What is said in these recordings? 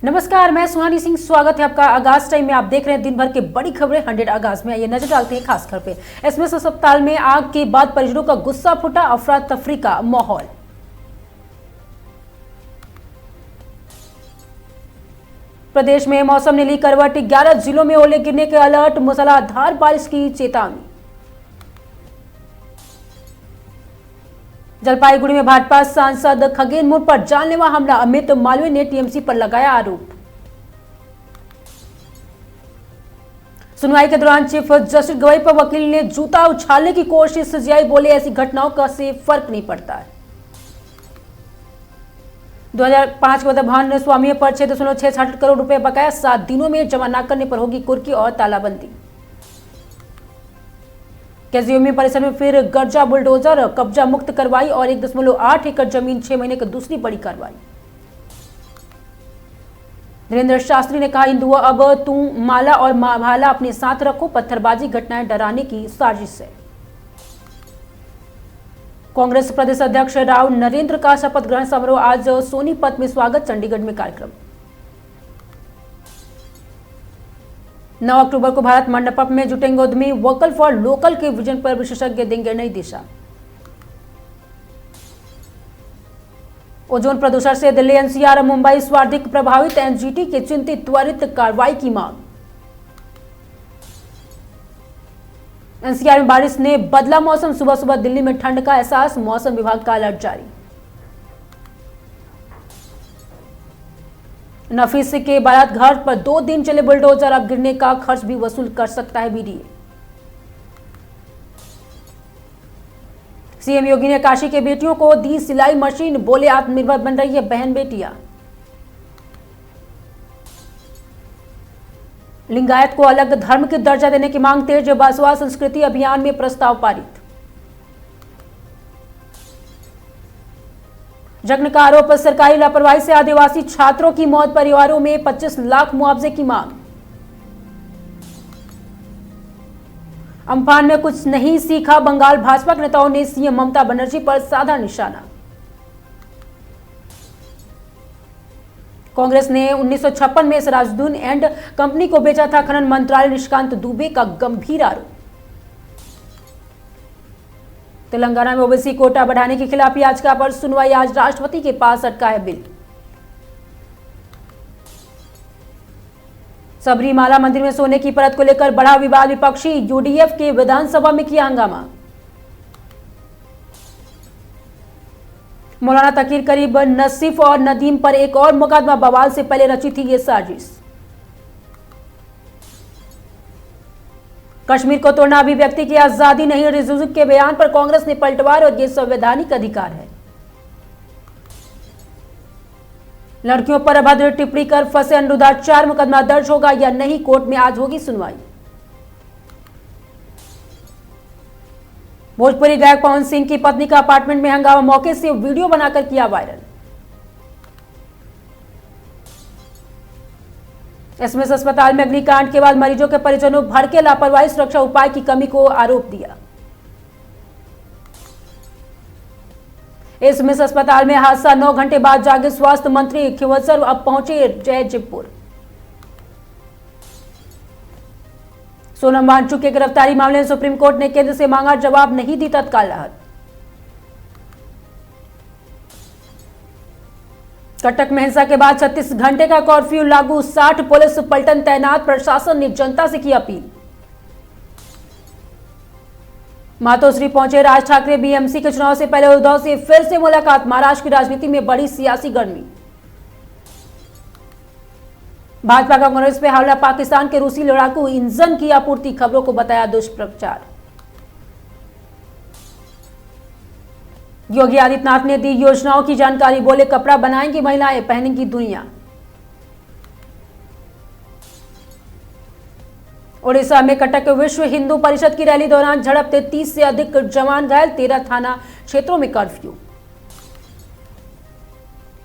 नमस्कार, मैं सुहानी सिंह। स्वागत है आपका आगाज टाइम में। आप देख रहे हैं दिन भर की बड़ी खबरें 100 आगाज में। ये नजर डालते हैं खास खबर पे। एसएमएस अस्पताल में आग के बाद परिजनों का गुस्सा फूटा, अफरा तफरी का माहौल। प्रदेश में मौसम ने ली करवट, 11 जिलों में ओले गिरने के अलर्ट, मूसलाधार बारिश की चेतावनी। जलपाईगुड़ी में भाजपा सांसद खगेन मुर्मू पर जानलेवा हमला, अमित मालवीय ने टीएमसी पर लगाया आरोप। सुनवाई के दौरान चीफ जस्टिस गवाई पर वकील ने जूता उछालने की कोशिश, सीजेआई बोले ऐसी घटनाओं का से फर्क नहीं पड़ता है। 2005 के भवन स्वामियों पर 6.66 करोड़ रुपए बकाया, 7 दिनों में जमा न करने पर होगी कुर्की और तालाबंदी। केजीएमयू परिसर में फिर गर्जा बुलडोजर, कब्जा मुक्त करवाई और 1.8 एकड़ जमीन 6 महीने की दूसरी बड़ी कार्रवाई। धीरेन्द्र शास्त्री ने कहा, हिंदुओं अब तुम माला और भाला अपने साथ रखो, पत्थरबाजी घटनाएं डराने की साजिश है। कांग्रेस प्रदेश अध्यक्ष राव नरेंद्र का शपथ ग्रहण समारोह आज सोनीपत में, स्वागत चंडीगढ़ में कार्यक्रम। 9 अक्टूबर को भारत मंडपम में जुटेंगे उद्यमी, वोकल फॉर लोकल के विजन पर विशेषज्ञ देंगे नई दिशा। ओजोन प्रदूषण से दिल्ली, एनसीआर और मुंबई सर्वाधिक प्रभावित, एनजीटी के चिंतित, त्वरित कार्रवाई की मांग। एनसीआर में बारिश ने बदला मौसम, सुबह सुबह दिल्ली में ठंड का एहसास, मौसम विभाग का अलर्ट जारी। नफीस के बारात घाट पर 2 दिन चले बुलडोजर, अब गिरने का खर्च भी वसूल कर सकता है बीडीए। सीएम योगी ने काशी के बेटियों को दी सिलाई मशीन, बोले आत्मनिर्भर बन रही है बहन बेटियां। लिंगायत को अलग धर्म के दर्जा देने की मांग तेज, बासवा संस्कृति अभियान में प्रस्ताव पारित। जघन्य का आरोप, सरकारी लापरवाही से आदिवासी छात्रों की मौत, परिवारों में 25 लाख मुआवजे की मांग। अम्फान में कुछ नहीं सीखा, बंगाल भाजपा के नेताओं ने सीएम ममता बनर्जी पर साधा निशाना। कांग्रेस ने 1956 में सिराजुद्दौला एंड कंपनी को बेचा था, खनन मंत्रालय निशिकांत दुबे का गंभीर आरोप। तेलंगाना में ओबीसी कोटा बढ़ाने के खिलाफ याचिका पर सुनवाई, आज राष्ट्रपति के पास अटका है बिल। सबरीमाला मंदिर में सोने की परत को लेकर बढ़ा विवाद, विपक्षी यूडीएफ के विधानसभा में किया हंगामा। मौलाना तकीर करीब नसीफ और नदीम पर एक और मुकदमा, बवाल से पहले रची थी ये साजिश। कश्मीर को तोड़ना अभिव्यक्ति की आजादी नहीं, रिजिजू के बयान पर कांग्रेस ने पलटवार, और ये संवैधानिक अधिकार है। लड़कियों पर अभद्र टिप्पणी कर फंसे अनुराधा, 4 मुकदमा दर्ज होगा या नहीं, कोर्ट में आज होगी सुनवाई। भोजपुरी गायक पवन सिंह की पत्नी का अपार्टमेंट में हंगामा, मौके से वीडियो बनाकर किया वायरल। एसएमएस अस्पताल में अग्निकांड के बाद मरीजों के परिजनों भड़के, लापरवाही सुरक्षा उपाय की कमी को आरोप दिया। एसएमएस अस्पताल में हादसा, 9 घंटे बाद जागे स्वास्थ्य मंत्री खिवसर, अब पहुंचे जयजयपुर। सोनम वांगचुक के गिरफ्तारी मामले में सुप्रीम कोर्ट ने केंद्र से मांगा जवाब, नहीं दी तत्काल राहत। कटक में हिंसा के बाद 36 घंटे का कर्फ्यू लागू, 60 पुलिस पलटन तैनात, प्रशासन ने जनता से की अपील। मातोश्री पहुंचे राज ठाकरे, बीएमसी के चुनाव से पहले उद्धव से फिर से मुलाकात, महाराष्ट्र की राजनीति में बड़ी सियासी गर्मी। भाजपा का कांग्रेस पे हमला, पाकिस्तान के रूसी लड़ाकू इंजन की आपूर्ति, खबरों को बताया दुष्प्रचार। योगी आदित्यनाथ ने दी योजनाओं की जानकारी, बोले कपड़ा बनाएंगी महिलाएं, पहनेंगी दुनिया। ओडिशा में कटक विश्व हिंदू परिषद की रैली दौरान झड़प, 30 से अधिक जवान घायल, 13 थाना क्षेत्रों में कर्फ्यू।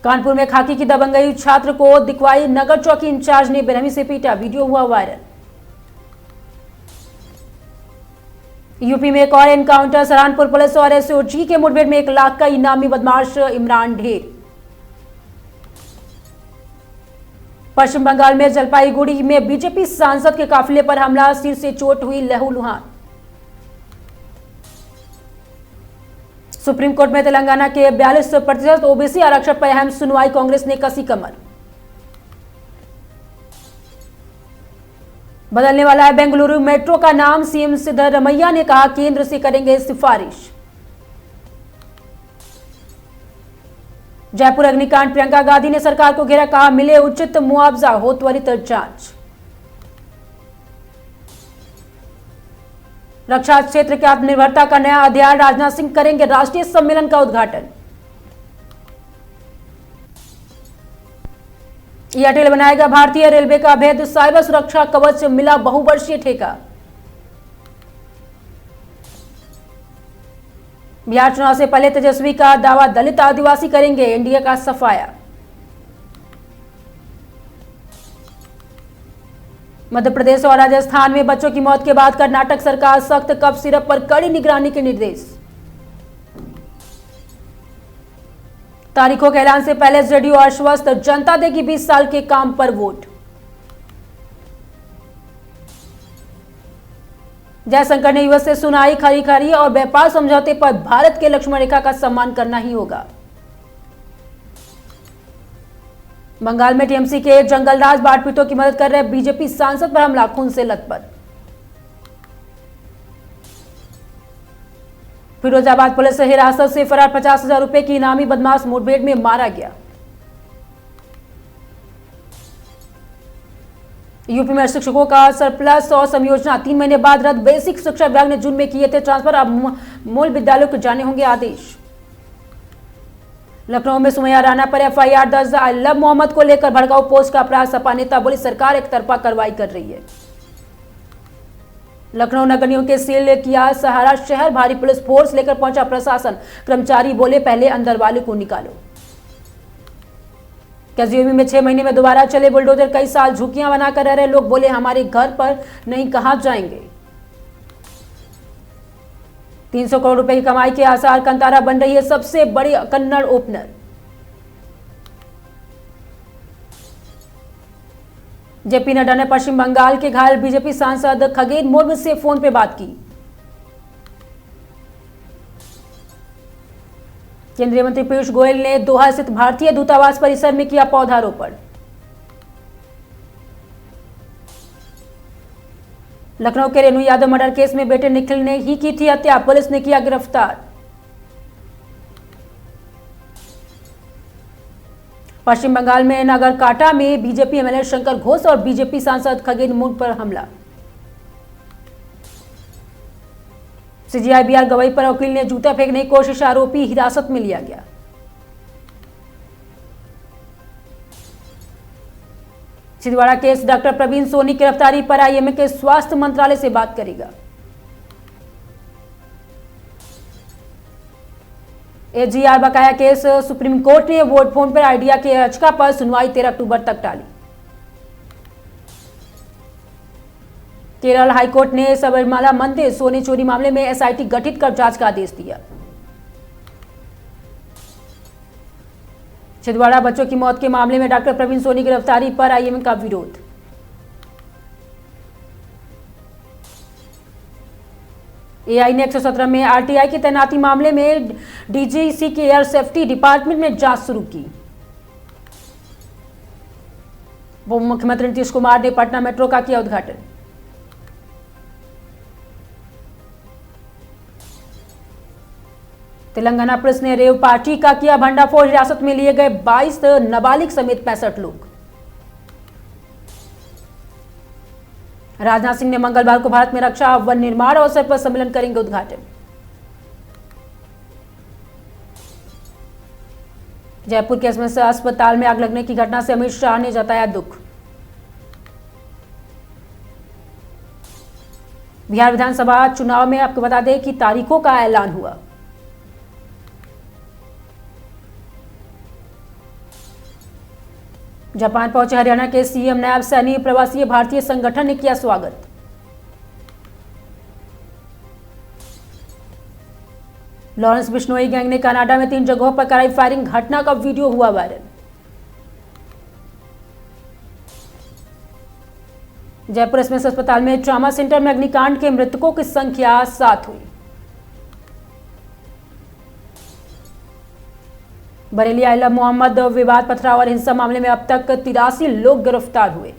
कानपुर में खाकी की दबंगई, छात्र को दिखवाई, नगर चौकी इंचार्ज ने बेरहमी से पीटा, वीडियो हुआ वायरल। यूपी में एक और एनकाउंटर, सहारनपुर पुलिस और एसओजी के मुठभेड़ में 1 लाख का इनामी बदमाश इमरान ढेर। पश्चिम बंगाल में जलपाईगुड़ी में बीजेपी सांसद के काफिले पर हमला, सिर से चोट हुई लहूलुहान। सुप्रीम कोर्ट में तेलंगाना के 42% ओबीसी आरक्षण पर अहम सुनवाई, कांग्रेस ने कसी कमर। बदलने वाला है बेंगलुरु मेट्रो का नाम, सीएम सिद्धरमैया ने कहा केंद्र से करेंगे सिफारिश। जयपुर अग्निकांड, प्रियंका गांधी ने सरकार को घेरा, कहा मिले उचित मुआवजा, हो त्वरित जांच। रक्षा क्षेत्र की आत्मनिर्भरता का नया अध्याय, राजनाथ सिंह करेंगे राष्ट्रीय सम्मेलन का उद्घाटन। एयरटेल बनाएगा भारतीय रेलवे का अभेद साइबर सुरक्षा कवच, मिला बहुवर्षीय ठेका। बिहार चुनाव से पहले तेजस्वी का दावा, दलित आदिवासी करेंगे एनडीए का सफाया। मध्य प्रदेश और राजस्थान में बच्चों की मौत के बाद कर्नाटक सरकार सख्त, कफ सिरप पर कड़ी निगरानी के निर्देश। तारीखों के ऐलान से पहले जेडीयू आश्वस्त, जनता देगी 20 साल के काम पर वोट। जयशंकर ने यूएस से सुनाई, खरी और व्यापार समझौते पर भारत के लक्ष्मण रेखा का सम्मान करना ही होगा। बंगाल में टीएमसी के जंगलराज बाढ़पीड़ितों की मदद कर रहे बीजेपी सांसद पर हमला, खून से लथपथ। फिरोजाबाद पुलिस से हिरासत से फरार 50,000 रुपए की इनामी बदमाश मुठभेड़ में मारा गया। यूपी में शिक्षकों का सरप्लस और समयोजना 3 महीने बाद रद्द, बेसिक शिक्षा विभाग ने जून में किए थे ट्रांसफर, अब मूल विद्यालयों को जाने होंगे आदेश। लखनऊ में सुमैया राणा पर एफआईआर दर्ज, आई लव मोहम्मद को लेकर भड़काऊ पोस्ट का अपराध, सपा नेता बोली सरकार एक तरफा कार्रवाई कर रही है। लखनऊ नगर निगम के सील किया सहारा शहर, भारी पुलिस फोर्स लेकर पहुंचा प्रशासन, कर्मचारी बोले पहले अंदर वाले को निकालो। केजीएमयू में 6 महीने में दोबारा चले बुलडोजर, कई साल झुग्गियां बनाकर रह रहे लोग बोले हमारे घर पर नहीं, कहां जाएंगे। 300 करोड़ रुपए की कमाई के आसार, कंतारा बन रही है सबसे बड़ी कन्नड़ ओपनर। जेपी नड्डा ने पश्चिम बंगाल के घायल बीजेपी सांसद खगेन मुर्मू से फोन पर बात की। केंद्रीय मंत्री पीयूष गोयल ने दोहा स्थित भारतीय दूतावास परिसर में किया पौधारोपण। लखनऊ के रेणु यादव मर्डर केस में बेटे निखिल ने ही की थी हत्या, पुलिस ने किया गिरफ्तार। पश्चिम बंगाल में नागरकाटा में बीजेपी एमएलए शंकर घोष और बीजेपी सांसद खगेन मुर्मू पर हमला। सीजीआई गवाही पर वकील ने जूता फेंकने की कोशिश, आरोपी हिरासत में लिया गया। छिंदवाड़ा केस, डॉक्टर प्रवीण सोनी की गिरफ्तारी पर आईएमए के स्वास्थ्य मंत्रालय से बात करेगा। एजीआर बकाया केस, सुप्रीम कोर्ट ने वोडाफोन पर आइडिया के याचिका पर सुनवाई 13 अक्टूबर तक टाली। केरल हाईकोर्ट ने सबरीमाला मंदिर सोने चोरी मामले में एसआईटी गठित कर जांच का आदेश दिया। छिंदवाड़ा बच्चों की मौत के मामले में डॉक्टर प्रवीण सोनी की गिरफ्तारी पर आईएमए का विरोध। एआई ने 117 में आरटीआई की तैनाती मामले में डीजीसी के एयर सेफ्टी डिपार्टमेंट में जांच शुरू की। मुख्यमंत्री नीतीश कुमार ने पटना मेट्रो का किया उद्घाटन। तेलंगाना पुलिस ने रेव पार्टी का किया भंडाफोड़, हिरासत में लिए गए 22 नाबालिग समेत 65 लोग। राजनाथ सिंह ने मंगलवार को भारत में रक्षा वन निर्माण अवसर पर सम्मेलन करेंगे उद्घाटन। जयपुर के एसएमएस अस्पताल में आग लगने की घटना से अमित शाह ने जताया दुख। बिहार विधानसभा चुनाव में आपको बता दें कि तारीखों का ऐलान हुआ। जापान पहुंचे हरियाणा के सीएम, नायब सैनी प्रवासी भारतीय संगठन ने किया स्वागत। लॉरेंस बिश्नोई गैंग ने कनाडा में 3 जगहों पर कराई फायरिंग, घटना का वीडियो हुआ वायरल। जयपुर एसएमएस अस्पताल में ट्रॉमा सेंटर में अग्निकांड के मृतकों की संख्या 7 हुई। बरेली आइला मोहम्मद विवाद पथराव और हिंसा मामले में अब तक 83 लोग गिरफ्तार हुए।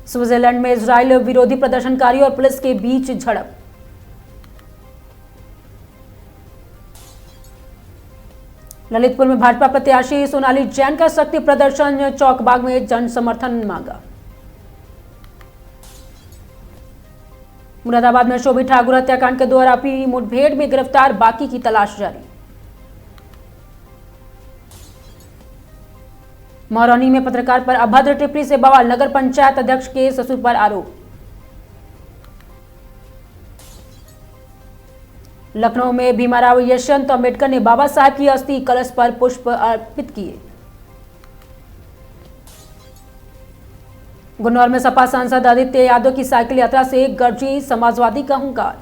स्विट्जरलैंड में इजराइल विरोधी प्रदर्शनकारी और पुलिस के बीच झड़प। ललितपुर में भाजपा प्रत्याशी सोनाली जैन का शक्ति प्रदर्शन, चौकबाग में जन समर्थन मांगा। मुरादाबाद में शोभी ठाकुर हत्याकांड के 2 आरोपी मुठभेड़ में गिरफ्तार, बाकी की तलाश जारी। मौरौनी में पत्रकार पर अभद्र टिप्पणी से बवाल, नगर पंचायत अध्यक्ष के ससुर पर आरोप। लखनऊ में भीमाराव यशवंत अम्बेडकर ने बाबा साहब की अस्थि कलश पर पुष्प अर्पित किए। गुन्नौर में सपा सांसद आदित्य यादव की साइकिल यात्रा से गर्जी समाजवादी का हुंकार।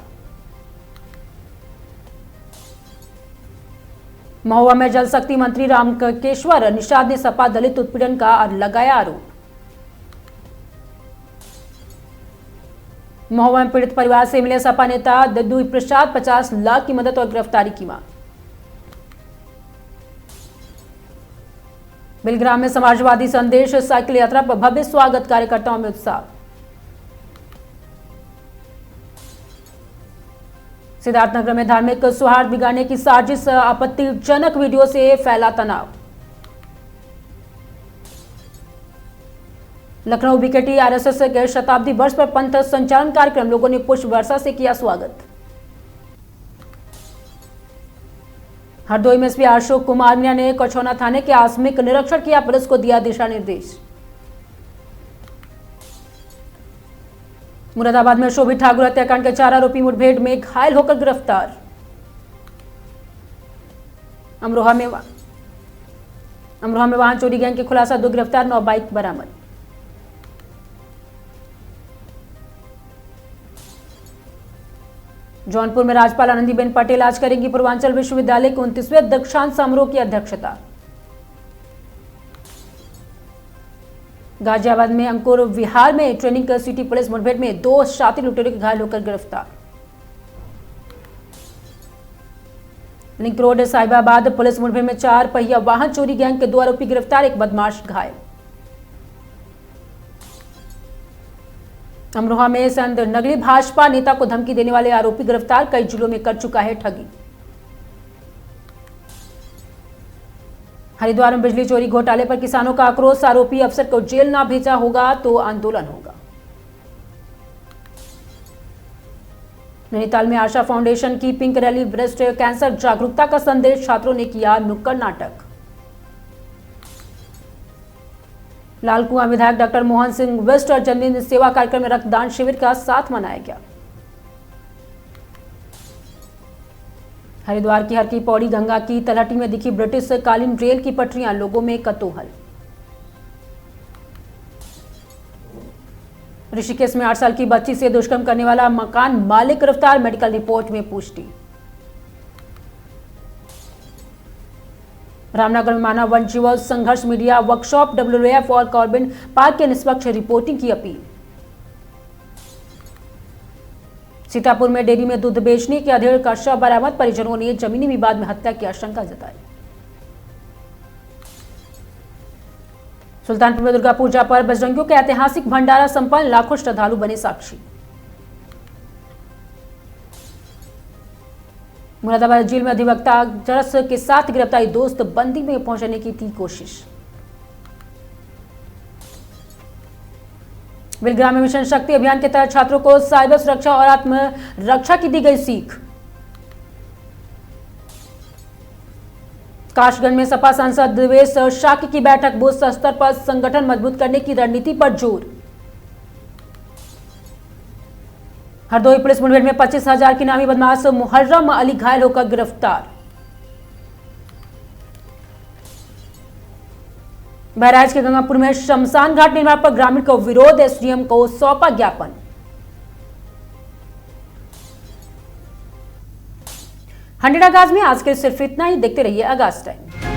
महुआ में जल शक्ति मंत्री रामकेश्वर निषाद ने सपा दलित उत्पीड़न का लगाया आरोप। महुआ में पीड़ित परिवार से मिले सपा नेता दद्दू प्रसाद, 50 लाख की मदद और गिरफ्तारी की मांग। बिलग्राम में समाजवादी संदेश साइकिल यात्रा पर भव्य स्वागत, कार्यकर्ताओं में उत्साह। सिद्धार्थनगर में धार्मिक सौहार्द बिगाड़ने की साजिश, आपत्तिजनक वीडियो से फैला तनाव। लखनऊ बीकेटी आरएसएस के शताब्दी वर्ष पर पंथ संचालन कार्यक्रम, लोगों ने पुष्प वर्षा से किया स्वागत। हरदोई में एसपी अशोक कुमार मीणा ने कछौना थाने के आकस्मिक निरीक्षण किया, पुलिस को दिया दिशा निर्देश। मुरादाबाद में शोभी ठाकुर हत्याकांड के 4 आरोपी मुठभेड़ में घायल होकर गिरफ्तार। अमरोहा में वाहन चोरी गैंग के खुलासा, 2 गिरफ्तार, 9 बाइक बरामद। जौनपुर में राज्यपाल आनंदीबेन पटेल आज करेंगी पूर्वांचल विश्वविद्यालय के 29वें दीक्षांत समारोह की अध्यक्षता। गाजियाबाद में अंकुर विहार में ट्रेनिंग कर सिटी पुलिस मुठभेड़ में 2 शातिर लुटेरों के घायल होकर गिरफ्तार। लिंक रोड साहिबाबाद पुलिस मुठभेड़ में 4 पहिया वाहन चोरी गैंग के 2 आरोपी गिरफ्तार, 1 बदमाश घायल। अमरोहा में संत नगली भाजपा नेता को धमकी देने वाले आरोपी गिरफ्तार, कई जिलों में कर चुका है ठगी। हरिद्वार में बिजली चोरी घोटाले पर किसानों का आक्रोश, आरोपी अफसर को जेल ना भेजा होगा तो आंदोलन होगा। नैनीताल में आशा फाउंडेशन की पिंक रैली, ब्रेस्ट कैंसर जागरूकता का संदेश, छात्रों ने किया नुक्कड़ नाटक। लाल कुआं विधायक डॉक्टर मोहन सिंह वेस्ट और जन्मदिन सेवा कार्यक्रम में रक्तदान शिविर का साथ मनाया गया। हरिद्वार की हर की पौड़ी गंगा की तलहटी में दिखी ब्रिटिश कालीन रेल की पटरियां, लोगों में कतूहल। ऋषिकेश में 8 साल की बच्ची से दुष्कर्म करने वाला मकान मालिक गिरफ्तार, मेडिकल रिपोर्ट में पुष्टि। रामनगर में मानव वन जीव संघर्ष मीडिया वर्कशॉप, WWF और कॉर्बिन पार्क के निष्पक्ष रिपोर्टिंग की अपील। सीतापुर में डेयरी में दूध बेचने के अधेड़ का शव बरामद, परिजनों ने जमीनी विवाद में हत्या की आशंका जताई। सुल्तानपुर में दुर्गा पूजा पर बजरंगियों के ऐतिहासिक भंडारा संपन्न, लाखों श्रद्धालु बने साक्षी। मुरादाबाद जेल में अधिवक्ता जरस के साथ गिरफ्तारी, दोस्त बंदी में पहुंचने की थी कोशिश। बिलग्राम में मिशन शक्ति अभियान के तहत छात्रों को साइबर सुरक्षा और आत्मरक्षा की दी गई सीख। काशगंज में सपा सांसद देवेश शाक्य की बैठक, बूथ स्तर पर संगठन मजबूत करने की रणनीति पर जोर। हरदोई पुलिस मुठभेड़ में 25,000 की नामी बदमाश मुहर्रम अली घायल होकर गिरफ्तार। बहराइच के गंगापुर में शमशान घाट निर्माण पर ग्रामीण को विरोध, एसडीएम को सौंपा ज्ञापन। हंड्रेड आगाज में आज के सिर्फ इतना ही। देखते रहिए आगाज टाइम।